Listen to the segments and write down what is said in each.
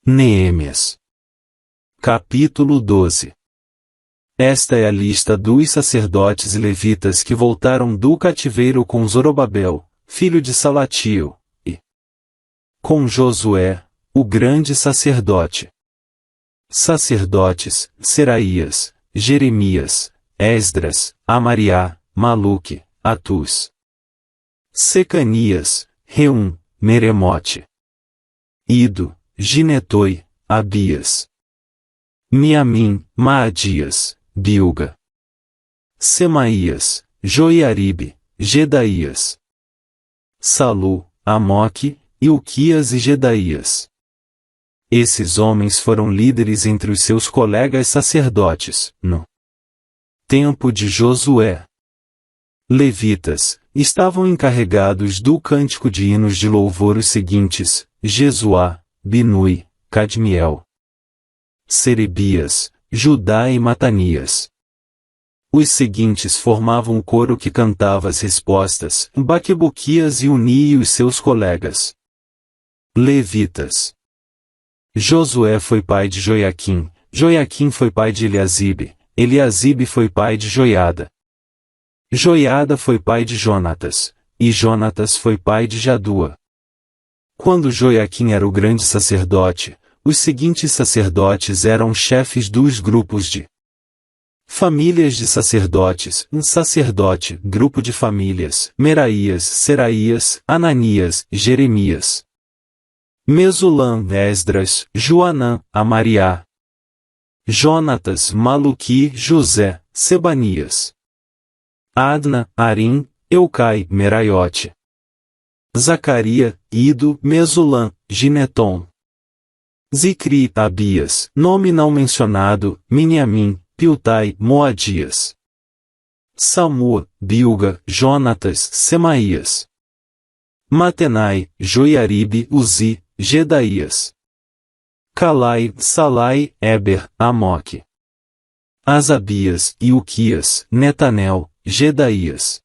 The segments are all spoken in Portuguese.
Neemias. Capítulo 12. Esta é a lista dos sacerdotes e levitas que voltaram do cativeiro com Zorobabel, filho de Salatiel, e com Josué, o grande sacerdote. Sacerdotes: Seraías, Jeremias, Esdras, Amariá, Maluque, Atus, Secanias, Reum, Meremote, Ido, Ginetoi, Abias, Miamim, Maadias, Bilga, Semaías, Joiaribe, Gedaías, Salu, Amoque, Ilquias e Gedaías. Esses homens foram líderes entre os seus colegas sacerdotes, no tempo de Josué. Levitas estavam encarregados do cântico de hinos de louvor os seguintes: Jesuá, Binui, Cadmiel, Serebias, Judá e Matanias. Os seguintes formavam o coro que cantava as respostas: Baquebuquias e Uni e os seus colegas. Levitas. Josué foi pai de Joiaquim, Joiaquim foi pai de Eliasibe, Eliasibe foi pai de Joiada, Joiada foi pai de Jonatas, e Jonatas foi pai de Jadua. Quando Joiaquim era o grande sacerdote, os seguintes sacerdotes eram chefes dos grupos de famílias de sacerdotes: um sacerdote, grupo de famílias: Meraías, Seraías, Ananias, Jeremias, Mesulam, Esdras, Joanã, Amariá, Jonatas, Maluqui, José, Sebanias, Adna, Arim, Eucai, Meraiote, Zacaria, Ido, Mesulam, Gineton, Zicri, Abias, nome não mencionado, Miniamim, Piltai, Moadias, Samua, Bilga, Jonatas, Semaías, Matenai, Joiaribe, Uzi, Gedaías, Calai, Salai, Eber, Amoque, Asabias, Ilquias, Netanel, Gedaías.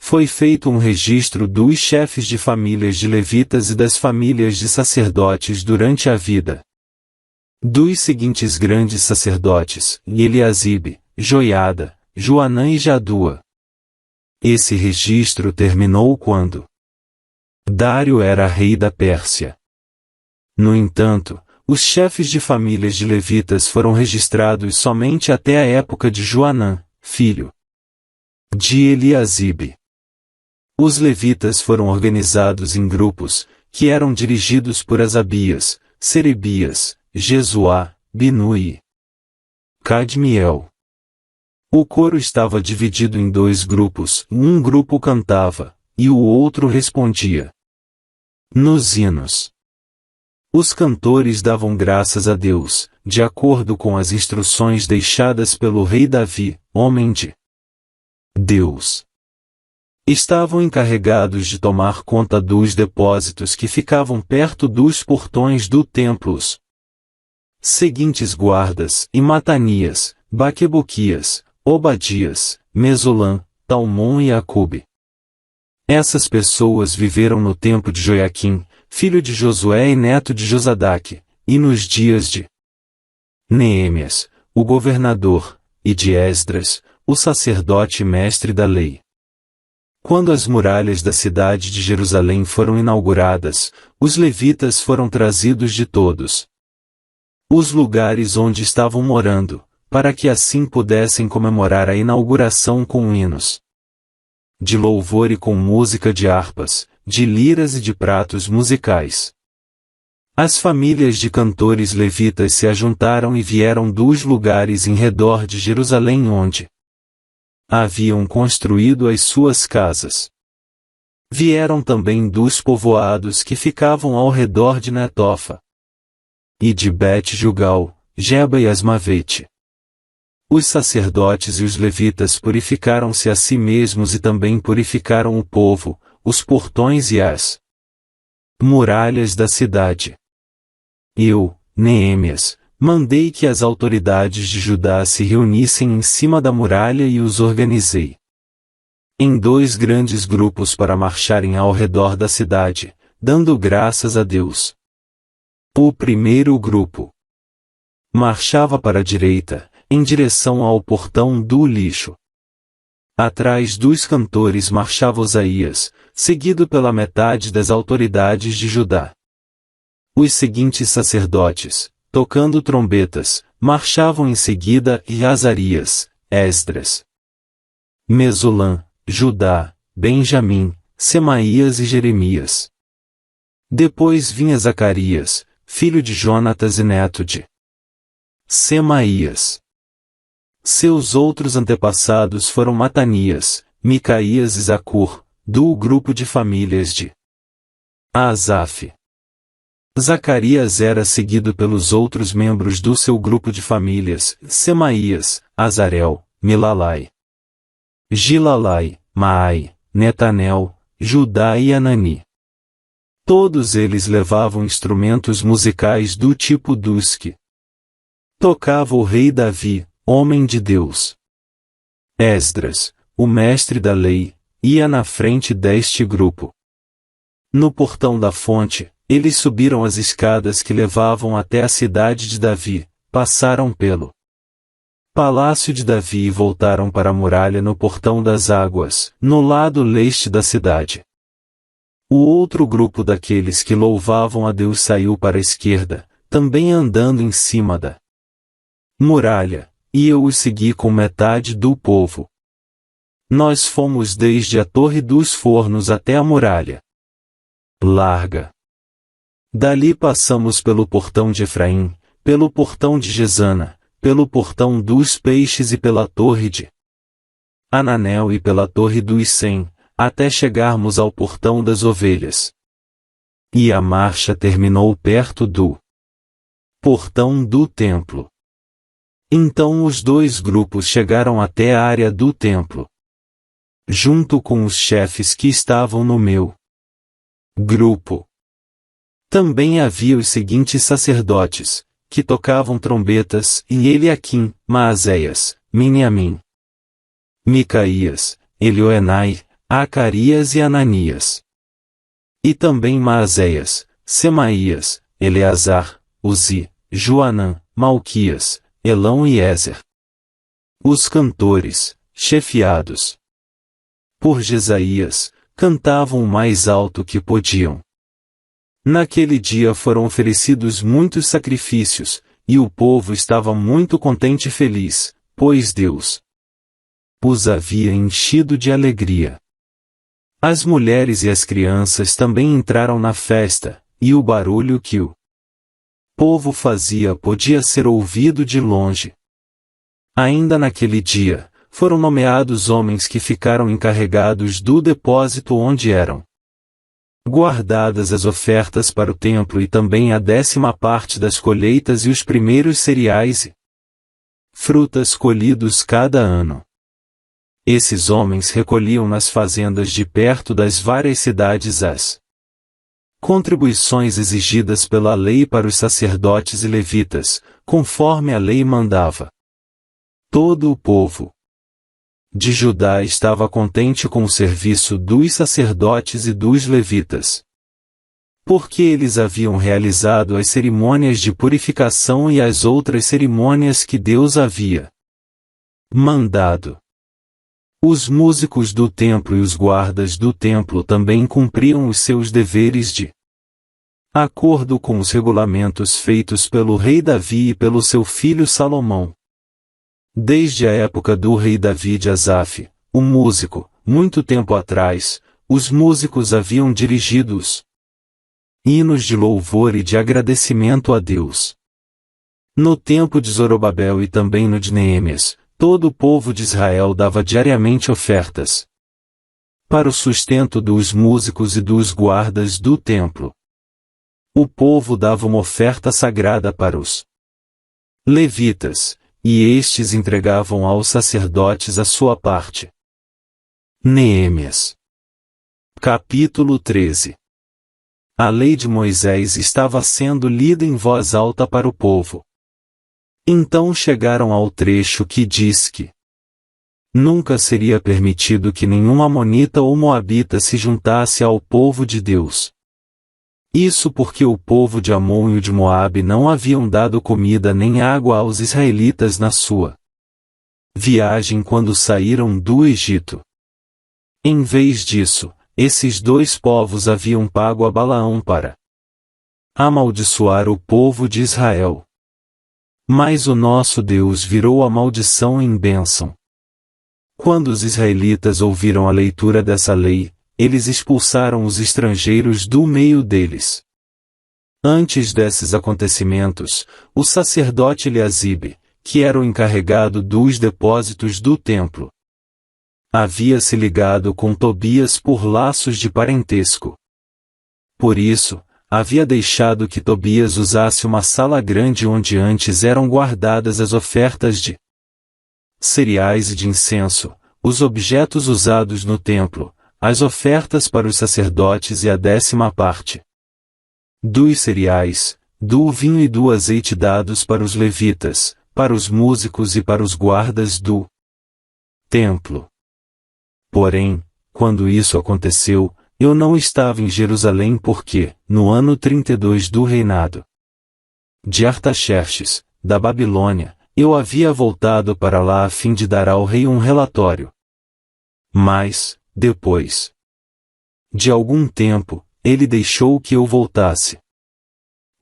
Foi feito um registro dos chefes de famílias de levitas e das famílias de sacerdotes durante a vida dos seguintes grandes sacerdotes: Eliasibe, Joiada, Joanã e Jadua. Esse registro terminou quando Dário era rei da Pérsia. No entanto, os chefes de famílias de levitas foram registrados somente até a época de Joanã, filho de Eliasibe. Os levitas foram organizados em grupos, que eram dirigidos por Asabias, Serebias, Jesuá, Binui e Cadmiel. O coro estava dividido em dois grupos, um grupo cantava, e o outro respondia nos hinos. Os cantores davam graças a Deus, de acordo com as instruções deixadas pelo rei Davi, homem de Deus. Estavam encarregados de tomar conta dos depósitos que ficavam perto dos portões do templo. Os seguintes guardas: e Matanias, Baquebuquias, Obadias, Mesulam, Talmon e Acube. Essas pessoas viveram no tempo de Joiaquim, filho de Josué e neto de Josadaque, e nos dias de Neemias, o governador, e de Esdras, o sacerdote e mestre da lei. Quando as muralhas da cidade de Jerusalém foram inauguradas, os levitas foram trazidos de todos os lugares onde estavam morando, para que assim pudessem comemorar a inauguração com hinos de louvor e com música de harpas, de liras e de pratos musicais. As famílias de cantores levitas se ajuntaram e vieram dos lugares em redor de Jerusalém onde haviam construído as suas casas. Vieram também dos povoados que ficavam ao redor de Netofa e de Bet-Jugal, Geba e Asmavete. Os sacerdotes e os levitas purificaram-se a si mesmos e também purificaram o povo, os portões e as muralhas da cidade. Eu, Neemias, mandei que as autoridades de Judá se reunissem em cima da muralha e os organizei em dois grandes grupos para marcharem ao redor da cidade, dando graças a Deus O primeiro grupo marchava para a direita, em direção ao portão do lixo. Atrás dos cantores marchava Osaías, seguido pela metade das autoridades de Judá. Os seguintes sacerdotes, tocando trombetas, marchavam em seguida e Azarias, Esdras, Mesulã, Judá, Benjamim, Semaías e Jeremias. Depois vinha Zacarias, filho de Jonatas e neto de Semaías. Seus outros antepassados foram Matanias, Micaías e Zacur, do grupo de famílias de Asaf. Zacarias era seguido pelos outros membros do seu grupo de famílias, Semaías, Azarel, Milalai, Gilalai, Maai, Netanel, Judá e Anani. Todos eles levavam instrumentos musicais do tipo dos que tocava o rei Davi, homem de Deus. Esdras, o mestre da lei, ia na frente deste grupo. No portão da fonte, eles subiram as escadas que levavam até a cidade de Davi, passaram pelo palácio de Davi e voltaram para a muralha no portão das águas, no lado leste da cidade. O outro grupo daqueles que louvavam a Deus saiu para a esquerda, também andando em cima da muralha, e eu os segui com metade do povo. Nós fomos desde a Torre dos Fornos até a muralha larga. Dali passamos pelo portão de Efraim, pelo portão de Gesana, pelo portão dos peixes e pela torre de Ananel e pela torre dos Sem, até chegarmos ao portão das ovelhas. E a marcha terminou perto do portão do templo. Então os dois grupos chegaram até a área do templo, junto com os chefes que estavam no meu grupo. Também havia os seguintes sacerdotes, que tocavam trombetas, e Eliaquim, Maazéias, Miniamim, Micaías, Elioenai, Acarias e Ananias. E também Maazéias, Semaías, Eleazar, Uzi, Joanã, Malquias, Elão e Ézer. Os cantores, chefiados por Jesaías, cantavam o mais alto que podiam. Naquele dia foram oferecidos muitos sacrifícios, e o povo estava muito contente e feliz, pois Deus os havia enchido de alegria. As mulheres e as crianças também entraram na festa, e o barulho que o povo fazia podia ser ouvido de longe. Ainda naquele dia, foram nomeados homens que ficaram encarregados do depósito onde eram guardadas as ofertas para o templo e também a 10ª parte das colheitas e os primeiros cereais e frutas colhidos cada ano. Esses homens recolhiam nas fazendas de perto das várias cidades as contribuições exigidas pela lei para os sacerdotes e levitas, conforme a lei mandava. Todo o povo de Judá estava contente com o serviço dos sacerdotes e dos levitas, porque eles haviam realizado as cerimônias de purificação e as outras cerimônias que Deus havia mandado. Os músicos do templo e os guardas do templo também cumpriam os seus deveres de acordo com os regulamentos feitos pelo rei Davi e pelo seu filho Salomão. Desde a época do rei Davi de Asaf, o músico, muito tempo atrás, os músicos haviam dirigido os hinos de louvor e de agradecimento a Deus. No tempo de Zorobabel e também no de Neemias, todo o povo de Israel dava diariamente ofertas para o sustento dos músicos e dos guardas do templo. O povo dava uma oferta sagrada para os levitas, e estes entregavam aos sacerdotes a sua parte. Neemias. Capítulo 13. A lei de Moisés estava sendo lida em voz alta para o povo. Então chegaram ao trecho que diz que nunca seria permitido que nenhum amonita ou moabita se juntasse ao povo de Deus. Isso porque o povo de Amon e o de Moabe não haviam dado comida nem água aos israelitas na sua viagem quando saíram do Egito. Em vez disso, esses dois povos haviam pago a Balaão para amaldiçoar o povo de Israel. Mas o nosso Deus virou a maldição em bênção. Quando os israelitas ouviram a leitura dessa lei, eles expulsaram os estrangeiros do meio deles. Antes desses acontecimentos, o sacerdote Eliasibe, que era o encarregado dos depósitos do templo, havia se ligado com Tobias por laços de parentesco. Por isso, havia deixado que Tobias usasse uma sala grande onde antes eram guardadas as ofertas de cereais e de incenso, os objetos usados no templo, as ofertas para os sacerdotes e a 10ª parte dos cereais, do vinho e do azeite dados para os levitas, para os músicos e para os guardas do templo. Porém, quando isso aconteceu, eu não estava em Jerusalém porque, no ano 32 do reinado de Artaxerxes, da Babilônia, eu havia voltado para lá a fim de dar ao rei um relatório. Mas, depois de algum tempo, ele deixou que eu voltasse.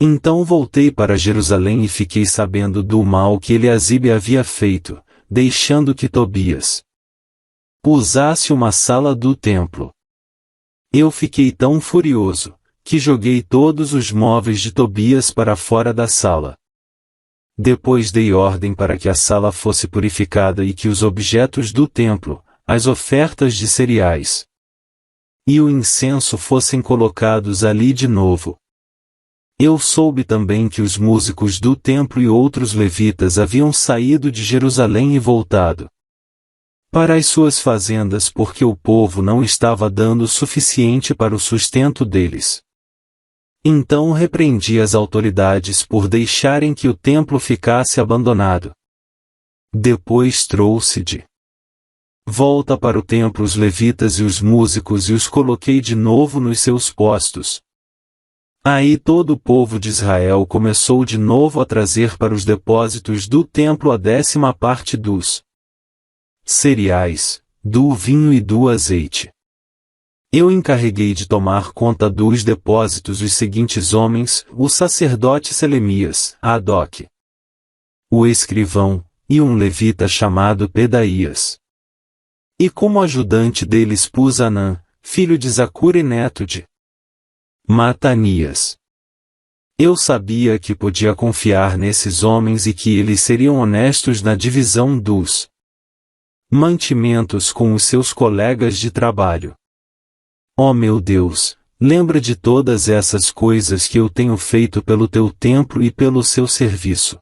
Então voltei para Jerusalém e fiquei sabendo do mal que Eliasibe havia feito, deixando que Tobias usasse uma sala do templo. Eu fiquei tão furioso, que joguei todos os móveis de Tobias para fora da sala. Depois dei ordem para que a sala fosse purificada e que os objetos do templo, as ofertas de cereais e o incenso fossem colocados ali de novo. Eu soube também que os músicos do templo e outros levitas haviam saído de Jerusalém e voltado para as suas fazendas porque o povo não estava dando o suficiente para o sustento deles. Então repreendi as autoridades por deixarem que o templo ficasse abandonado. Depois trouxe de volta para o templo os levitas e os músicos e os coloquei de novo nos seus postos. Aí todo o povo de Israel começou de novo a trazer para os depósitos do templo a 10ª parte dos cereais, do vinho e do azeite. Eu encarreguei de tomar conta dos depósitos os seguintes homens, o sacerdote Selemias, Adoc, o escrivão, e um levita chamado Pedaías. E como ajudante deles pus Anã, filho de Zacur e neto de Matanias. Eu sabia que podia confiar nesses homens e que eles seriam honestos na divisão dos mantimentos com os seus colegas de trabalho. Ó meu Deus, lembra de todas essas coisas que eu tenho feito pelo teu templo e pelo seu serviço.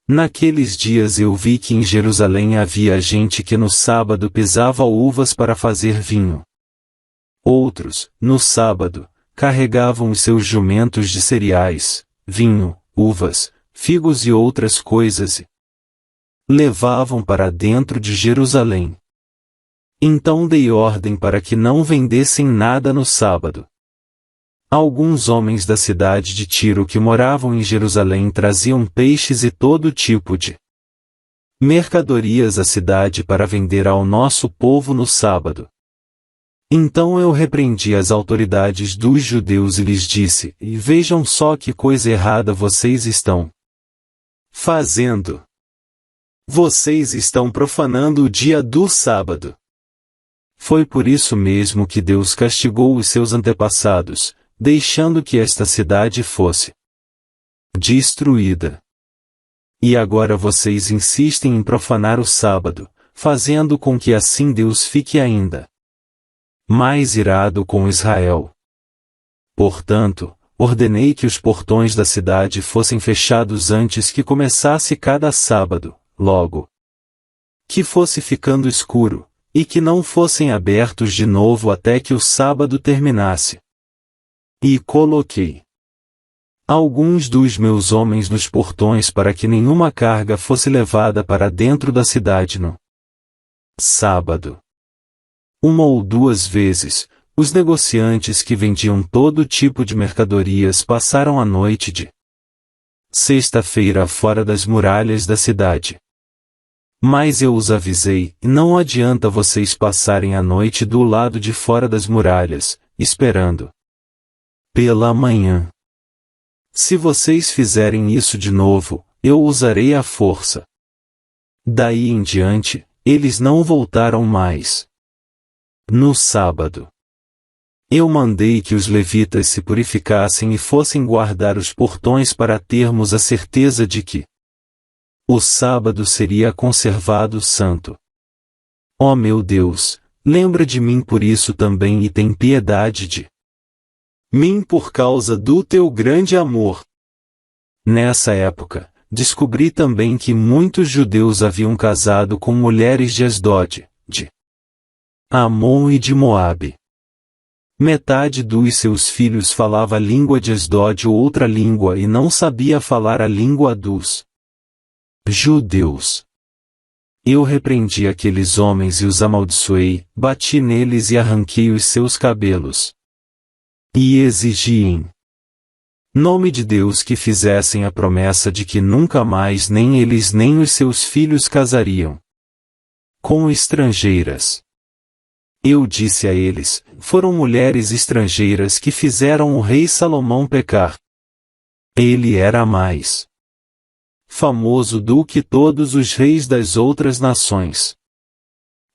Naqueles dias eu vi que em Jerusalém havia gente que no sábado pisava uvas para fazer vinho. Outros, no sábado, carregavam os seus jumentos de cereais, vinho, uvas, figos e outras coisas e levavam para dentro de Jerusalém. Então dei ordem para que não vendessem nada no sábado. Alguns homens da cidade de Tiro que moravam em Jerusalém traziam peixes e todo tipo de mercadorias à cidade para vender ao nosso povo no sábado. Então eu repreendi as autoridades dos judeus e lhes disse, e vejam só que coisa errada vocês estão fazendo. Vocês estão profanando o dia do sábado. Foi por isso mesmo que Deus castigou os seus antepassados, deixando que esta cidade fosse destruída. E agora vocês insistem em profanar o sábado, fazendo com que assim Deus fique ainda mais irado com Israel. Portanto, ordenei que os portões da cidade fossem fechados antes que começasse cada sábado, logo que fosse ficando escuro, e que não fossem abertos de novo até que o sábado terminasse. E coloquei alguns dos meus homens nos portões para que nenhuma carga fosse levada para dentro da cidade no sábado. 1 ou 2 vezes, os negociantes que vendiam todo tipo de mercadorias passaram a noite de sexta-feira fora das muralhas da cidade. Mas eu os avisei, não adianta vocês passarem a noite do lado de fora das muralhas, esperando pela manhã. Se vocês fizerem isso de novo, eu usarei a força. Daí em diante, eles não voltaram mais. No sábado, eu mandei que os levitas se purificassem e fossem guardar os portões para termos a certeza de que o sábado seria conservado santo. Ó meu Deus, lembra de mim por isso também e tem piedade de mim por causa do teu grande amor. Nessa época, descobri também que muitos judeus haviam casado com mulheres de Asdod, de Amon e de Moabe. Metade dos seus filhos falava a língua de Asdod ou outra língua e não sabia falar a língua dos judeus. Eu repreendi aqueles homens e os amaldiçoei, bati neles e arranquei os seus cabelos. E exigi em nome de Deus que fizessem a promessa de que nunca mais nem eles nem os seus filhos casariam com estrangeiras. Eu disse a eles, foram mulheres estrangeiras que fizeram o rei Salomão pecar. Ele era mais famoso do que todos os reis das outras nações.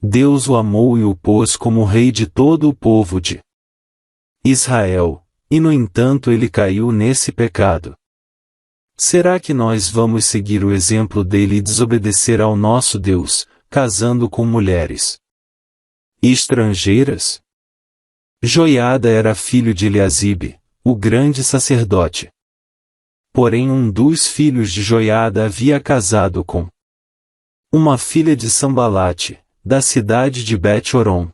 Deus o amou e o pôs como rei de todo o povo de Israel, e no entanto ele caiu nesse pecado. Será que nós vamos seguir o exemplo dele e desobedecer ao nosso Deus, casando com mulheres estrangeiras? Joiada era filho de Eliasibe, o grande sacerdote. Porém um dos filhos de Joiada havia casado com uma filha de Sambalate, da cidade de Bet-Horon.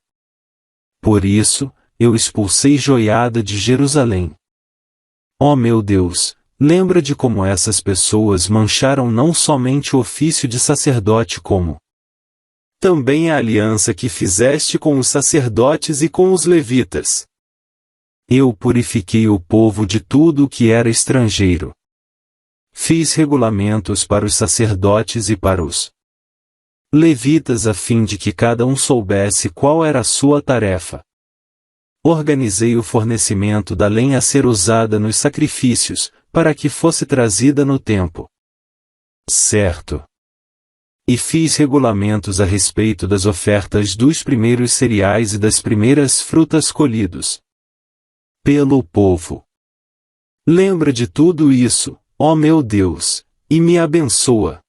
Por isso, eu expulsei Joiada de Jerusalém. Ó meu Deus, lembra de como essas pessoas mancharam não somente o ofício de sacerdote como também a aliança que fizeste com os sacerdotes e com os levitas. Eu purifiquei o povo de tudo o que era estrangeiro. Fiz regulamentos para os sacerdotes e para os levitas a fim de que cada um soubesse qual era a sua tarefa. Organizei o fornecimento da lenha a ser usada nos sacrifícios, para que fosse trazida no tempo certo. E fiz regulamentos a respeito das ofertas dos primeiros cereais e das primeiras frutas colhidos pelo povo. Lembra de tudo isso, ó meu Deus, e me abençoa.